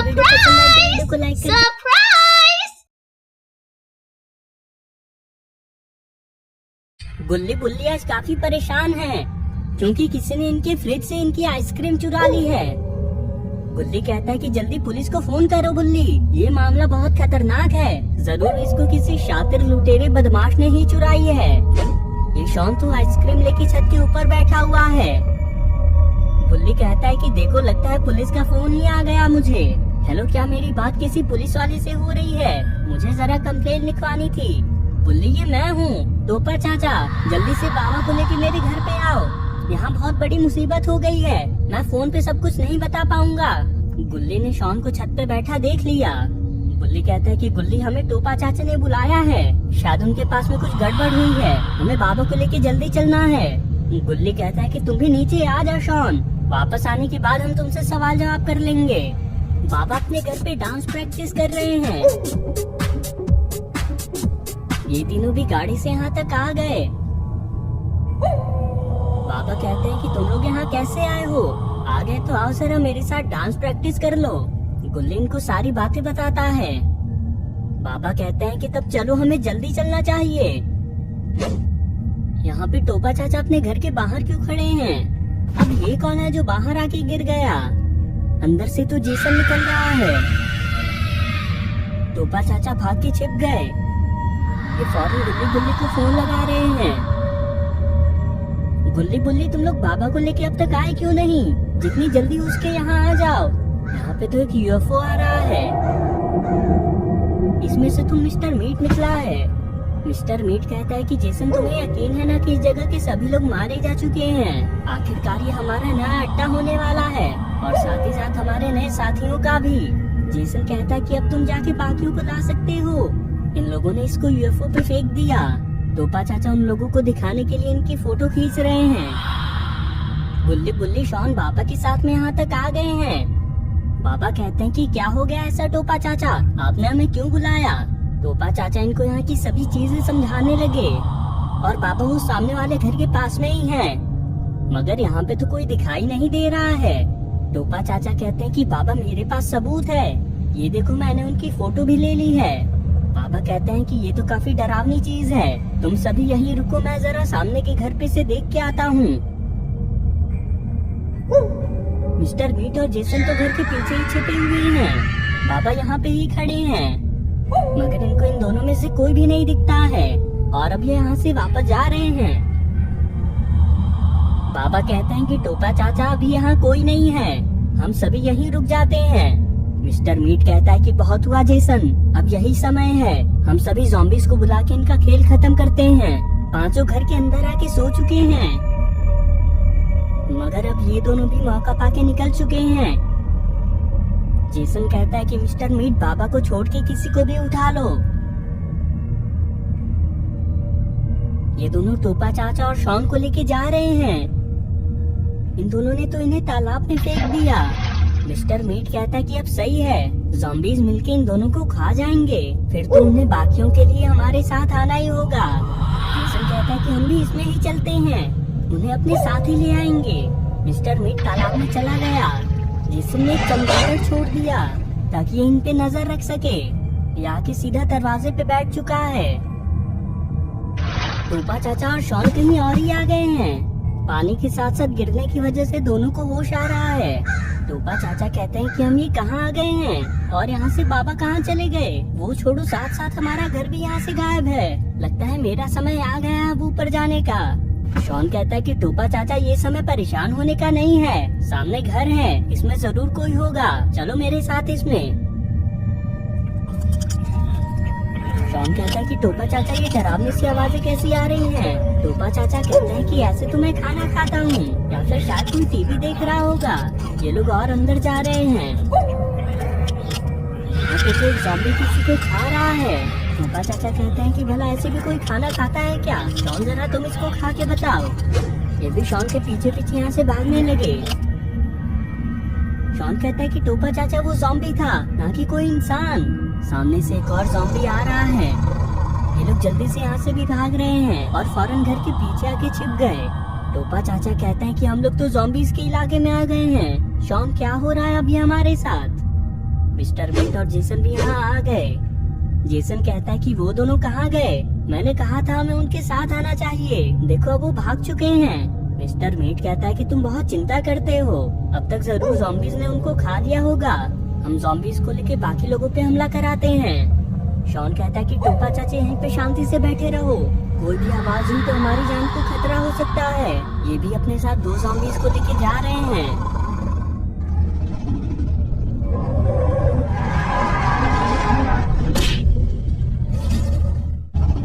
Video पसंद आए तो वीडियो को लाइक करें। गुल्ली बुल्ली आज काफी परेशान है क्योंकि किसी ने इनके फ्रिज से इनकी आइसक्रीम चुरा ली है। गुल्ली कहता है कि जल्दी पुलिस को फोन करो बुल्ली, ये मामला बहुत खतरनाक है, जरूर इसको किसी शातिर लुटेरे बदमाश ने ही चुराई है। ये शॉन तो आइसक्रीम लेके छत के ऊपर बैठा हुआ है। गुल्ली कहता है कि देखो लगता है पुलिस का फोन ही आ गया मुझे। हेलो, क्या मेरी बात किसी पुलिस वाले से हो रही है? मुझे जरा कंप्लेन लिखवानी थी। बुल्ली, ये मैं हूँ टोपा चाचा, जल्दी से बाबा को लेके मेरे घर पे आओ, यहाँ बहुत बड़ी मुसीबत हो गई है, मैं फोन पे सब कुछ नहीं बता पाऊंगा। गुल्ली ने शॉन को छत पे बैठा देख लिया। बुल्ली कहता है कि गुल्ली, हमें टोपा चाचा ने बुलाया है, शायद उनके पास में कुछ गड़बड़ हुई है, हमें बाबा को लेके जल्दी चलना है। गुल्ली कहता है कि तुम भी नीचे आ जाओ शॉन, वापस आने के बाद हम तुमसे सवाल जवाब कर लेंगे। बाबा अपने घर पे डांस प्रैक्टिस कर रहे हैं। ये तीनों भी गाड़ी से यहाँ तक आ गए। बाबा कहते हैं कि तुम लोग यहाँ कैसे आए हो? आ गए तो आओ जरा मेरे साथ डांस प्रैक्टिस कर लो। गुल्ली इनको सारी बातें बताता है। बाबा कहते हैं कि तब चलो, हमें जल्दी चलना चाहिए। यहाँ पे टोपा चाचा अपने घर के बाहर क्यों खड़े हैं? अब ये कौन है जो बाहर आके गिर गया? अंदर से तो जेसन निकल रहा है। टोपा चाचा भाग के छिप गए। ये फौरन गुल्ली बुल्ली को फोन लगा रहे हैं। गुल्ली बुल्ली, तुम लोग बाबा को लेके अब तक आए क्यों नहीं? जितनी जल्दी हो उसके यहाँ आ जाओ। यहाँ पे तो एक यूएफओ आ रहा है, इसमें से तुम मिस्टर मीट निकला है। मिस्टर मीट कहता है कि जेसन, तुम्हें यकीन है ना कि इस जगह के सभी लोग मारे जा चुके हैं? आखिरकार ये हमारा नया अड्डा होने वाला है और साथ ही साथ हमारे नए साथियों का भी। जेसन कहता है कि अब तुम जाके बाकियों को ला सकते हो। इन लोगों ने इसको यूएफओ पे फेंक दिया। टोपा चाचा उन लोगों को दिखाने के लिए इनकी फोटो खींच रहे हैं। गुल्ली बुल्ली शॉन बाबा के साथ में यहाँ तक आ गए हैं। बाबा कहते हैं कि क्या हो गया ऐसा टोपा चाचा, आपने हमें क्यों बुलाया? टोपा चाचा इनको यहाँ की सभी चीजें समझाने लगे और बाबा वो सामने वाले घर के पास में ही है, मगर यहाँ पे तो कोई दिखाई नहीं दे रहा है। टोपा चाचा कहते हैं कि बाबा मेरे पास सबूत है, ये देखो मैंने उनकी फोटो भी ले ली है। बाबा कहते हैं कि ये तो काफी डरावनी चीज है, तुम सभी यहीं रुको, मैं जरा सामने के घर पे से देख के आता हूँ। मिस्टर मीट और जेसन तो घर के पीछे ही छिपे हुए हैं। बाबा यहाँ पे ही खड़े हैं, मगर इनको इन दोनों में से कोई भी नहीं दिखता है और अब ये यहाँ से वापस जा रहे हैं। बाबा कहते हैं कि टोपा चाचा अभी यहाँ कोई नहीं है, हम सभी यहीं रुक जाते हैं। मिस्टर मीट कहता है कि बहुत हुआ जेसन, अब यही समय है, हम सभी ज़ॉम्बीज़ को बुला के इनका खेल खत्म करते हैं। पांचों घर के अंदर आके सो चुके हैं, मगर अब ये दोनों भी मौका पाके निकल चुके हैं। जेसन कहता है कि मिस्टर मीट, बाबा को छोड़ के किसी को भी उठा लो। ये दोनों टोपा चाचा और शॉन को लेके जा रहे हैं। इन दोनों ने तो इन्हें तालाब में फेंक दिया। मिस्टर मीट कहता है कि अब सही है, ज़ॉम्बीज़ मिलके इन दोनों को खा जाएंगे, फिर तो उन्हें बाकियों के लिए हमारे साथ आना ही होगा। जेसन कहता है कि हम भी इसमें ही चलते हैं, उन्हें अपने साथ ही ले आएंगे। मिस्टर मीट तालाब में चला गया। जेसन ने एक चमगादड़ छोड़ दिया ताकि ये इन पे नजर रख सके। यहाँ के सीधा दरवाजे पे बैठ चुका है। टोपा चाचा और शॉन कहीं और ही आ गए हैं। पानी के साथ साथ गिरने की वजह से दोनों को होश आ रहा है। टोपा चाचा कहते हैं कि हम ये कहाँ आ गए हैं और यहाँ से बाबा कहाँ चले गए? वो छोड़ो, साथ साथ हमारा घर भी यहाँ से गायब है। लगता है मेरा समय आ गया अब ऊपर जाने का। शॉन कहता है कि टोपा चाचा, ये समय परेशान होने का नहीं है, सामने घर है, इसमें जरूर कोई होगा, चलो मेरे साथ इसमें। शॉन कहता है कि टोपा चाचा, ये डरावनी सी आवाजें कैसी आ रही हैं? टोपा चाचा कहते हैं कि ऐसे तो मैं खाना खाता हूँ या फिर शायद कोई टीवी देख रहा होगा। ये लोग और अंदर जा रहे हैं। यहाँ पे कोई ज़ॉम्बी किसी को खा रहा है। टोपा चाचा कहते हैं कि भला ऐसे भी कोई खाना खाता है क्या? शॉन, जरा तुम इसको खा के बताओ। ये भी शॉन के पीछे पीछे यहाँ से भागने लगे। शॉन कहता है कि टोपा चाचा, वो ज़ॉम्बी था, ना कि कोई इंसान। सामने से एक और ज़ॉम्बी आ रहा है। ये लोग जल्दी से यहाँ से भी भाग रहे हैं और फौरन घर के पीछे आके छिप गए। टोपा चाचा कहते हैं कि हम लोग तो ज़ॉम्बीज़ के इलाके में आ गए हैं। शॉन, क्या हो रहा है अभी हमारे साथ? मिस्टर मीट और जेसन भी यहाँ आ गए। जेसन कहता है कि वो दोनों कहाँ गए? मैंने कहा था हमें उनके साथ आना चाहिए, देखो अब वो भाग चुके हैं। मिस्टर मीट कहता है कि तुम बहुत चिंता करते हो, अब तक जरूर ज़ॉम्बीज ने उनको खा लिया होगा। हम ज़ॉम्बीज को लेके बाकी लोगों पे हमला कराते हैं। शॉन कहता है कि टोपा चाचा यहीं पे शांति से बैठे रहो, कोई भी आवाज हुई तो हमारी जान को खतरा हो सकता है। ये भी अपने साथ 2 ज़ॉम्बीज को लेके जा रहे हैं।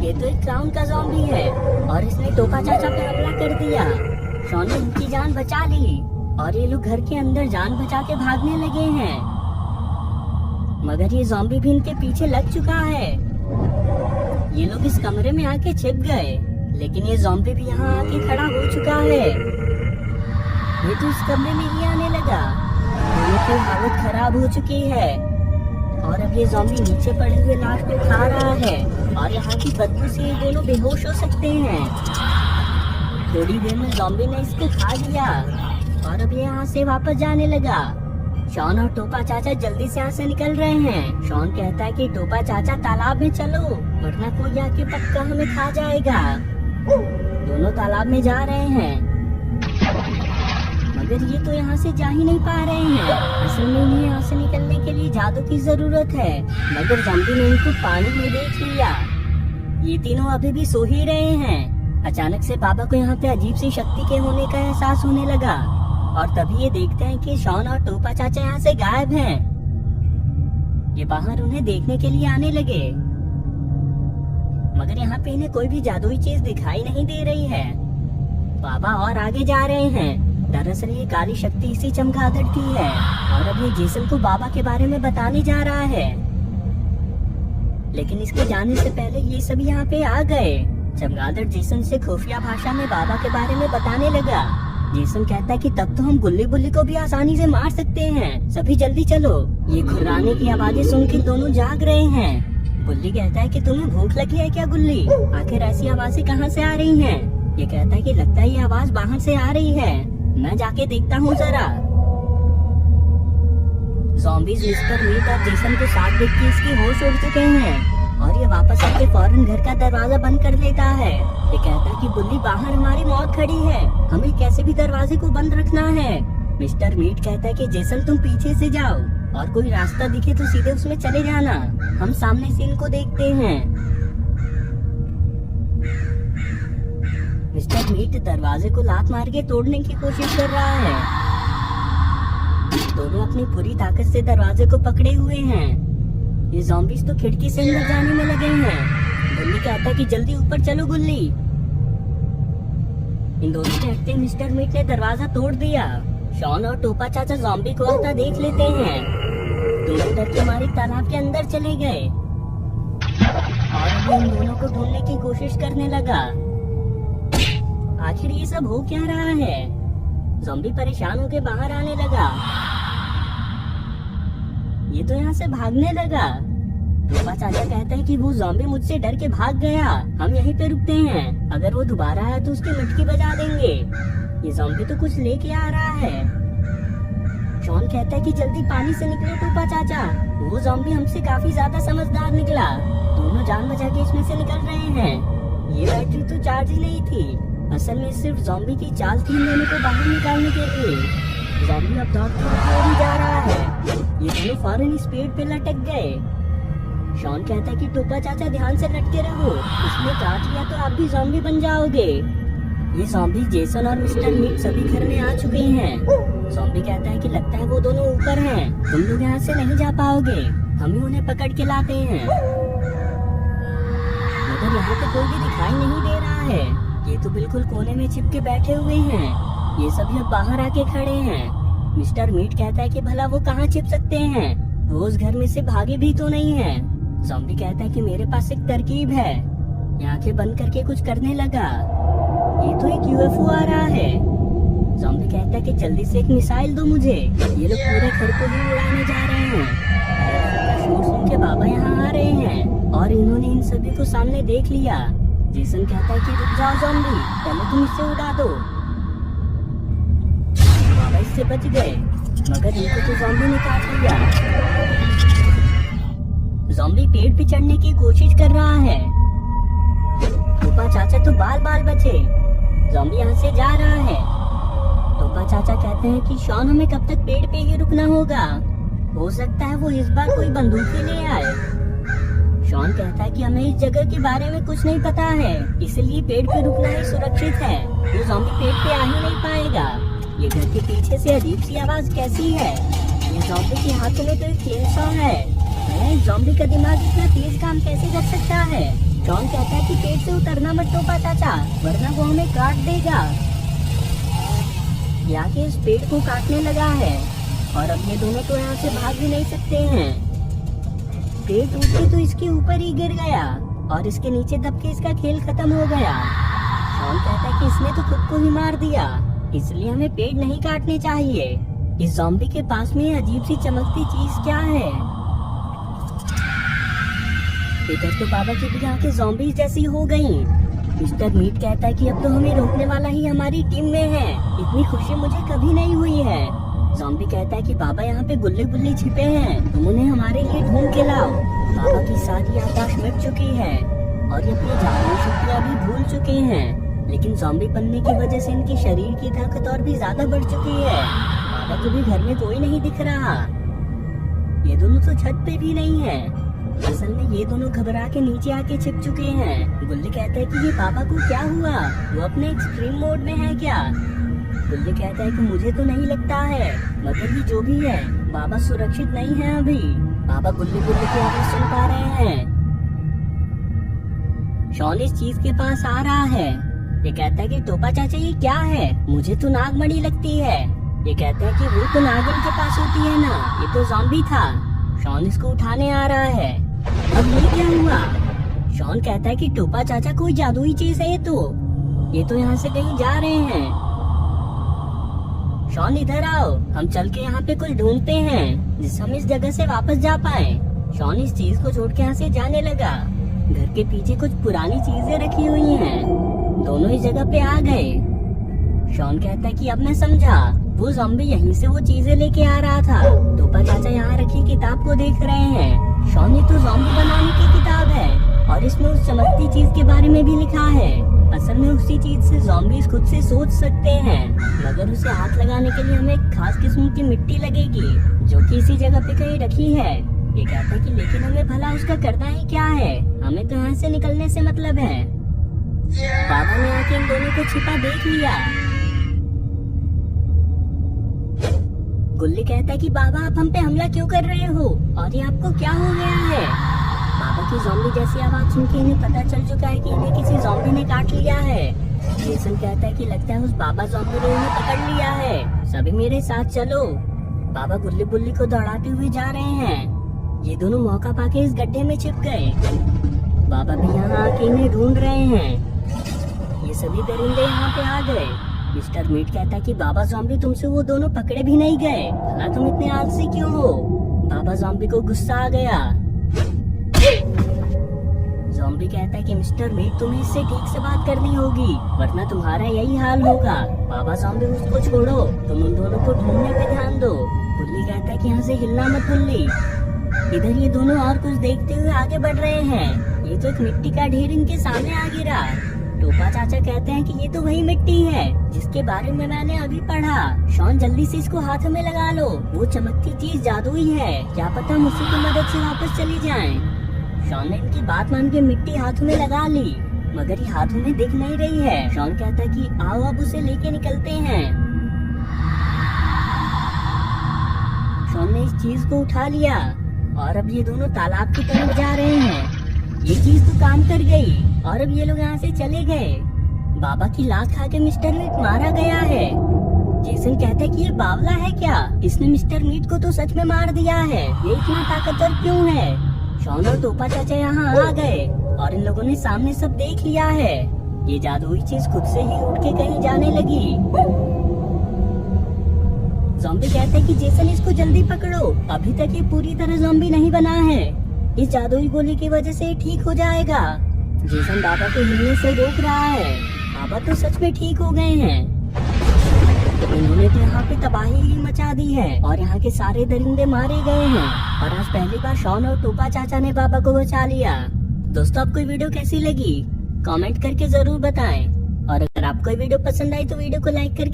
ये तो एक क्लाउन का ज़ॉम्बी है और इसने टोपा चाचा पे हमला कर दिया। शॉन ने उनकी जान बचा ली और ये लोग घर के अंदर जान बचा के भागने लगे हैं, मगर ये ज़ॉम्बी भी इनके पीछे लग चुका है। ये लोग इस कमरे में आके छिप गए, लेकिन ये ज़ॉम्बी भी यहाँ आके खड़ा हो चुका है। ये तो इस कमरे में ही आने लगा। दोनों की हालत खराब हो चुकी है और अब ये ज़ॉम्बी नीचे पड़े हुए लाश को खा रहा है और यहाँ की बदबू से ये दोनों बेहोश हो सकते हैं। थोड़ी देर में ज़ॉम्बी ने इसको खा लिया और अब ये यहाँ से वापस जाने लगा। शॉन और टोपा चाचा जल्दी से यहाँ से निकल रहे हैं। शॉन कहता है कि टोपा चाचा तालाब में चलो, वरना कोई आके पक्का हमें खा जाएगा। दोनों तालाब में जा रहे हैं, मगर ये तो यहाँ से जा ही नहीं पा रहे हैं। असल में इन्हें यहाँ से निकलने के लिए जादू की जरूरत है, मगर ज़ॉम्बी ने इनको पानी में देख लिया। ये तीनों अभी भी सो ही रहे हैं। अचानक से बाबा को यहाँ पे अजीब सी शक्ति के होने का एहसास होने लगा और तभी ये देखते हैं कि शॉन और टोपा चाचा यहाँ से गायब हैं। ये बाहर उन्हें देखने के लिए आने लगे, मगर यहाँ पे इन्हें कोई भी जादुई चीज दिखाई नहीं दे रही है। बाबा और आगे जा रहे हैं। दरअसल ये काली शक्ति इसी चमगादड़ की है और अब ये जेसन को बाबा के बारे में बताने जा रहा है, लेकिन इसके जाने से पहले ये सभी यहाँ पे आ गए। चमगादड़ जेसन से खुफिया भाषा में बाबा के बारे में बताने लगा। जेसन कहता है कि तब तो हम गुल्ली बुल्ली को भी आसानी से मार सकते हैं, सभी जल्दी चलो। ये घुर्राने की आवाजें सुन के दोनों जाग रहे हैं। गुल्ली कहता है कि तुम्हें भूख लगी है क्या गुल्ली? आखिर ऐसी आवाजें कहाँ से आ रही हैं? ये कहता है कि लगता है ये आवाज बाहर से आ रही है, मैं जाके देखता हूँ जरा। ज़ॉम्बीज मिस्टर मीट और जेसन को साथ देख के इसकी होश उड़ चुके हैं और ये वापस आके फौरन घर का दरवाजा बंद कर लेता है। ये कहता है कि बुल्ली बाहर हमारी मौत खड़ी है, हमें कैसे भी दरवाजे को बंद रखना है। मिस्टर मीट कहता है कि जेसन तुम पीछे से जाओ और कोई रास्ता दिखे तो सीधे उसमें चले जाना, हम सामने से इनको देखते हैं। मिस्टर मीट दरवाजे को लात मार के तोड़ने की कोशिश कर रहा है। दोनों अपनी पूरी ताकत से दरवाजे को पकड़े हुए हैं। ये ज़ॉम्बीज तो खिड़की से अंदर जाने में लगे हैं। गुल्ली कहता है कि जल्दी ऊपर चलो गुल्ली। इन दोनों के हटते मिस्टर मीट ने दरवाजा तोड़ दिया। शॉन और टोपा चाचा ज़ॉम्बी को आता देख लेते हैं। दोनों डर के मारे तालाब के अंदर चले गए और अभी इन दोनों को ढूंढने की कोशिश करने लगा। आखिर ये सब हो क्या रहा है? ज़ॉम्बी परेशान होकर बाहर आने लगा। ये तो यहाँ से भागने लगा। टोपा चाचा कहता है कि वो ज़ॉम्बी मुझसे डर के भाग गया, हम यहीं पे रुकते हैं, अगर वो दोबारा आया तो उसकी मिटकी बजा देंगे। ये ज़ॉम्बी तो कुछ लेके आ रहा है। शॉन कहता है कि जल्दी पानी से निकलो टोपा चाचा, वो ज़ॉम्बी हमसे काफी ज्यादा समझदार निकला। दोनों जान बचा के इसमें से निकल रहे हैं। ये बैटरी तो चार्ज ही नहीं थी, असल में सिर्फ ज़ॉम्बी की चाल थी इन दोनों को बाहर निकालने के लिए। ज़ॉम्बी अब दौड़ते हुए जा रहा है। ये दोनों फौरन इस पेड़ पे लटक गए। शॉन कहता है कि टोपा चाचा ध्यान से लटके रहो, इसमें काट लिया तो आप भी ज़ॉम्बी बन जाओगे। ये ज़ॉम्बी जेसन और मिस्टर मीट सभी घर में आ चुके हैं। ज़ॉम्बी कहता है कि लगता है वो दोनों ऊपर हैं, तुम लोग यहाँ से नहीं जा पाओगे, हम ही उन्हें पकड़ के लाते हैं। मगर यहाँ पे कोई भी दिखाई नहीं दे रहा है, ये तो बिल्कुल कोने में छिप के बैठे हुए हैं। ये सभी अब बाहर आके खड़े हैं। मिस्टर मीट कहता है कि भला वो कहाँ छिप सकते हैं, वो उस घर में से भागे भी तो नहीं है। ज़ॉम्बी कहता है कि मेरे पास एक तरकीब है। ये आंखें बंद करके कुछ करने लगा। ये तो एक यूएफओ आ रहा है। ज़ॉम्बी कहता है कि जल्दी से एक मिसाइल दो मुझे, ये लोग पूरे घर को ही उड़ाने जा रहे हैं। शोर सुन के बाबा यहाँ आ रहे हैं और इन्होंने इन सभी को सामने देख लिया। जेसन कहता है कि रुक जाओ ज़ॉम्बी, पहले तुम इससे उड़ा दो। बाबा इससे बच गए, मगर इनको तो ज़ॉम्बी ने काट लिया। चढ़ने की कोशिश कर रहा है। टोपा चाचा तो बाल बाल बचे। ज़ॉम्बी यहाँ से जा रहा है। टोपा चाचा कहते हैं कि शॉन हमें कब तक पेड़ पे ही रुकना होगा, हो सकता है वो इस बार कोई बंदूक ही ले आए। शॉन कहता है कि हमें इस जगह के बारे में कुछ नहीं पता है, इसलिए पेड़ पे रुकना ही सुरक्षित है। वो ज़ॉम्बी पेड़ पे आ ही नहीं पाएगा। ये घर के पीछे से अजीब सी आवाज कैसी है? ये ज़ॉम्बी के हाथों में तो एक चेनसॉ है। ज़ॉम्बी का दिमाग इतना तेज काम कैसे कर सकता है? शॉन कहता है कि पेड़ से उतरना मत टोपा चाचा, वरना वो हमें काट देगा। ये आके इस पेड़ को काटने लगा है और अब ये दोनों तो यहाँ से भाग भी नहीं सकते हैं। पेड़ टूट के तो इसके ऊपर ही गिर गया और इसके नीचे दब के इसका खेल खत्म हो गया। शॉन कहता है कि इसने तो खुद को ही मार दिया, इसलिए हमें पेड़ नहीं काटने चाहिए। इस ज़ॉम्बी के पास में अजीब सी चमकती चीज क्या है? इधर तो बाबा की भी आंखें ज़ॉम्बी जैसी हो गईं। मिस्टर मीट कहता है कि अब तो हमें रोकने वाला ही हमारी टीम में है। इतनी खुशी मुझे कभी नहीं हुई है। ज़ॉम्बी कहता है कि बाबा यहाँ पे गुल्ली गुल्ली छिपे हैं, तुम उन्हें हमारे लिए ढूंढ के लाओ। बाबा की सारी याददाश्त मिट चुकी है और ये अपनी जादुई शक्तियाँ भी भूल चुके हैं, लेकिन ज़ॉम्बी बनने की वजह से इनके शरीर की ताकत और भी ज्यादा बढ़ चुकी है। बाबा को भी घर में कोई नहीं दिख रहा। ये दोनों तो छत पे भी नहीं है। असल में ये दोनों घबरा के नीचे आके छिप चुके हैं। गुल्ली कहता है कि ये बाबा को क्या हुआ, वो अपने एक्सट्रीम मोड में है क्या? गुल्ली कहता है कि मुझे तो नहीं लगता है, मगर ये जो भी है बाबा सुरक्षित नहीं है अभी। बाबा गुल्ली गुल्ली की आवाज सुन पा रहे हैं। शॉन इस चीज के पास आ रहा है। ये कहता है कि टोपा चाचा ये क्या है? मुझे तो नागमणि लगती है। ये कहता है कि वो तो नागिन के पास होती है ना, ये तो ज़ॉम्बी था। शॉन इसको उठाने आ रहा है। अब ये क्या हुआ? शॉन कहता है कि टोपा चाचा कोई जादुई चीज है ये तो यहाँ से कहीं जा रहे हैं। शॉन इधर आओ, हम चल के यहाँ पे कुछ ढूंढते हैं जिससे हम इस जगह से वापस जा पाए। शॉन इस चीज को छोड़ के यहाँ से जाने लगा। घर के पीछे कुछ पुरानी चीजें रखी हुई हैं। दोनों इस जगह पे आ गए। शॉन कहता है कि अब मैं समझा, वो ज़ॉम्बी यहीं से वो चीजें लेके आ रहा था। टोपा चाचा यहाँ रखी किताब को देख रहे हैं। शॉन, ये तो ज़ॉम्बी बनाने की किताब है और इसमें उस चमकती चीज के बारे में भी लिखा है। असल में उसी चीज से ज़ॉम्बीज़ खुद से सोच सकते हैं, मगर उसे हाथ लगाने के लिए हमें एक खास किस्म की मिट्टी लगेगी जो कि इसी जगह पे कहीं रखी है। ये कहता है कि लेकिन हमें भला उसका करना ही क्या है, हमें तो यहाँ से निकलने से मतलब है। बाबा ने आके इन दोनों को छिपा देख लिया। गुल्ली कहता है कि बाबा आप हम पे हमला क्यों कर रहे हो और ये आपको क्या हो गया है? बाबा की ज़ॉम्बी जैसी आवाज सुन के इन्हें पता चल चुका है कि इन्हें किसी ज़ॉम्बी ने काट लिया है। जेसन कहता है कि लगता है उस बाबा ज़ॉम्बी ने उन्हें पकड़ लिया है, सभी मेरे साथ चलो। बाबा गुल्ली बुल्ली को दौड़ाते हुए जा रहे हैं। ये दोनों मौका पाके इस गड्ढे में छिप गए। बाबा भी यहाँ आके इन्हें ढूंढ रहे हैं। ये सभी दरिंदे यहाँ पे आ गए। मिस्टर मीट कहता है कि बाबा ज़ॉम्बी तुमसे वो दोनों पकड़े भी नहीं गए, भला तुम इतने आलसी क्यों हो? बाबा ज़ॉम्बी को गुस्सा आ गया। ज़ॉम्बी कहता है कि मिस्टर मीट तुम्हें इससे ठीक से बात करनी होगी, वरना तुम्हारा यही हाल होगा। बाबा ज़ॉम्बी उसको छोड़ो, तुम उन दोनों को ढूंढने पे ध्यान दो। बुल्ली कहता है कि यहाँ से हिलना मत बुल्ली। इधर ये दोनों और कुछ देखते हुए आगे बढ़ रहे हैं। ये तो एक मिट्टी का ढेर इनके सामने आ गिरा। टोपा चाचा कहते हैं कि ये तो वही मिट्टी है जिसके बारे में मैंने अभी पढ़ा। शॉन जल्दी से इसको हाथ में लगा लो, वो चमकती चीज जादुई है, क्या पता हम उसी की मदद से वापस चली जाएं। शॉन ने इनकी बात मान के मिट्टी हाथों में लगा ली, मगर ये हाथों में दिख नहीं रही है। शॉन कहता है कि आओ अब उसे लेके निकलते हैं। शॉन ने इस चीज को उठा लिया और अब ये दोनों तालाब की तरफ जा रहे हैं। ये चीज तो काम कर गई और अब ये लोग यहाँ से चले गए। बाबा की लात खा के मिस्टर मीट मारा गया है। जेसन कहता है कि ये बावला है क्या, इसने मिस्टर मीट को तो सच में मार दिया है, ये इतना ताकतवर क्यों है? शॉन और टोपा चाचा यहाँ आ गए और इन लोगों ने सामने सब देख लिया है। ये जादुई चीज खुद से ही उठ के कहीं जाने लगी। ज़ॉम्बी कहते हैं कि जेसन इसको जल्दी पकड़ो, अभी तक ये पूरी तरह ज़ॉम्बी नहीं बना है, इस जादुई गोली की वजह से ठीक हो जाएगा। जेसन बाबा को हिलने से रोक रहा है। बाबा तो सच में ठीक हो गए हैं। इन्होंने तो यहाँ पे तबाही ही मचा दी है और यहाँ के सारे दरिंदे मारे गए हैं। और आज पहली बार शॉन और टोपा चाचा ने बाबा को बचा लिया। दोस्तों, आपको ये वीडियो कैसी लगी कमेंट करके जरूर बताएं। और अगर आपको ये वीडियो पसंद आई तो वीडियो को लाइक करके